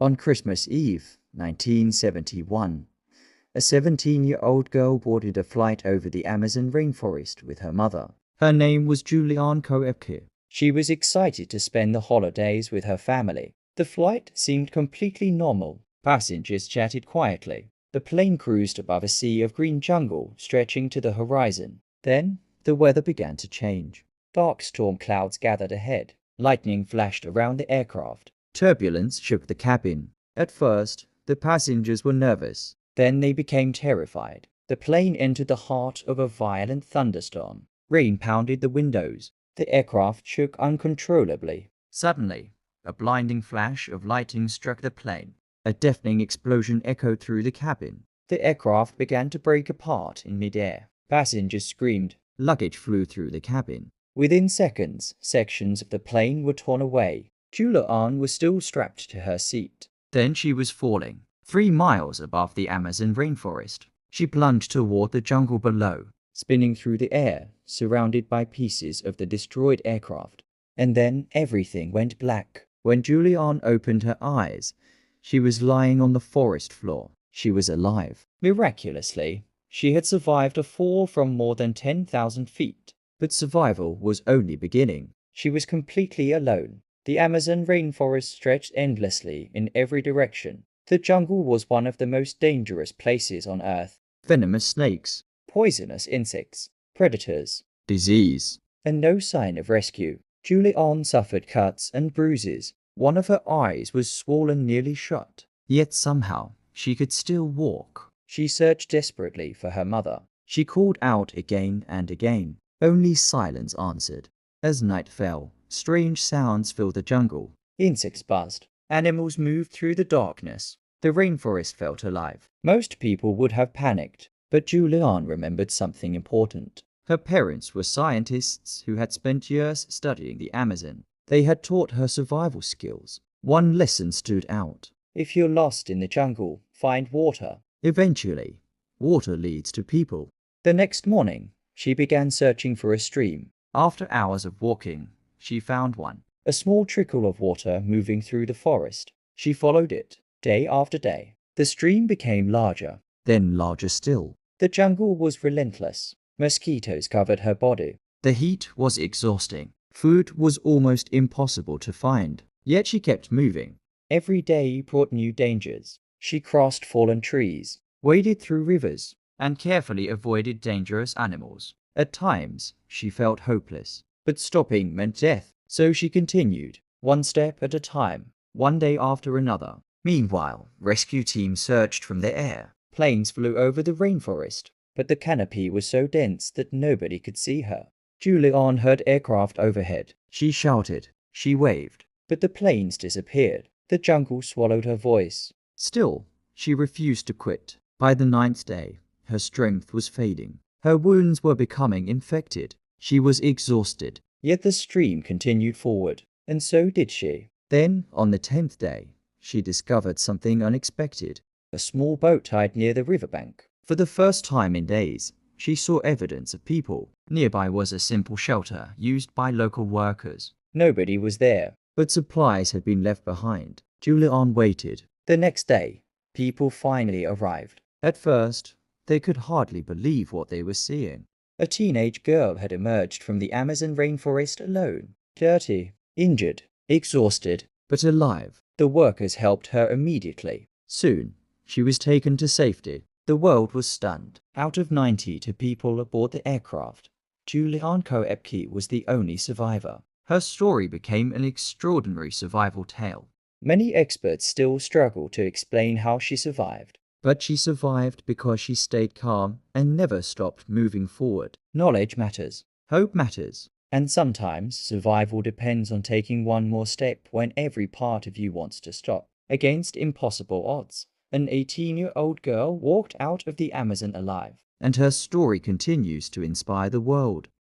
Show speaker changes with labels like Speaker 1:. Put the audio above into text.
Speaker 1: On Christmas Eve, 1971, a 17-year-old girl boarded a flight over the Amazon rainforest with her mother. Her name was Juliane Koepcke. She was excited to spend the holidays with her family. The flight seemed completely normal. Passengers chatted quietly. The plane cruised above a sea of green jungle stretching to the horizon. Then, the weather began to change. Dark storm clouds gathered ahead. Lightning flashed around the aircraft. Turbulence shook the cabin. At first, the passengers were nervous. Then they became terrified. The plane entered the heart of a violent thunderstorm. Rain pounded the windows. The aircraft shook uncontrollably. Suddenly, a blinding flash of lightning struck the plane. A deafening explosion echoed through the cabin. The aircraft began to break apart in midair. Passengers screamed. Luggage flew through the cabin. Within seconds, sections of the plane were torn away. Juliane was still strapped to her seat. Then she was falling. 3 miles above the Amazon rainforest. She plunged toward the jungle below, spinning through the air, surrounded by pieces of the destroyed aircraft. And then everything went black. When Juliane opened her eyes, she was lying on the forest floor. She was alive. Miraculously, she had survived a fall from more than 10,000 feet. But survival was only beginning. She was completely alone. The Amazon rainforest stretched endlessly in every direction. The jungle was one of the most dangerous places on Earth. Venomous snakes, poisonous insects, predators, disease, and no sign of rescue. Juliane suffered cuts and bruises. One of her eyes was swollen nearly shut. Yet somehow, she could still walk. She searched desperately for her mother. She called out again and again. Only silence answered. As night fell, strange sounds filled the jungle. Insects buzzed. Animals moved through the darkness. The rainforest felt alive. Most people would have panicked, but Juliane remembered something important. Her parents were scientists who had spent years studying the Amazon. They had taught her survival skills. One lesson stood out. If you're lost in the jungle, find water. Eventually, water leads to people. The next morning, she began searching for a stream. After hours of walking, she found one. A small trickle of water moving through the forest. She followed it, day after day. The stream became larger, then larger still. The jungle was relentless. Mosquitoes covered her body. The heat was exhausting. Food was almost impossible to find. Yet she kept moving. Every day brought new dangers. She crossed fallen trees, waded through rivers, and carefully avoided dangerous animals. At times, she felt hopeless. But stopping meant death. So she continued, one step at a time, one day after another. Meanwhile, rescue teams searched from the air. Planes flew over the rainforest, but the canopy was so dense that nobody could see her. Juliane heard aircraft overhead. She shouted. She waved. But the planes disappeared. The jungle swallowed her voice. Still, she refused to quit. By the 9th day, her strength was fading. Her wounds were becoming infected. She was exhausted. Yet the stream continued forward, and so did she. Then, on the 10th day, she discovered something unexpected. A small boat tied near the riverbank. For the first time in days, she saw evidence of people. Nearby was a simple shelter used by local workers. Nobody was there, but supplies had been left behind. Juliane waited. The next day, people finally arrived. At first, they could hardly believe what they were seeing. A teenage girl had emerged from the Amazon rainforest alone. Dirty, injured, exhausted, but alive. The workers helped her immediately. Soon, she was taken to safety. The world was stunned. Out of 92 people aboard the aircraft, Juliane Koepcke was the only survivor. Her story became an extraordinary survival tale. Many experts still struggle to explain how she survived. But she survived because she stayed calm and never stopped moving forward. Knowledge matters. Hope matters. And sometimes survival depends on taking one more step when every part of you wants to stop. Against impossible odds, an 18-year-old girl walked out of the Amazon alive. And her story continues to inspire the world.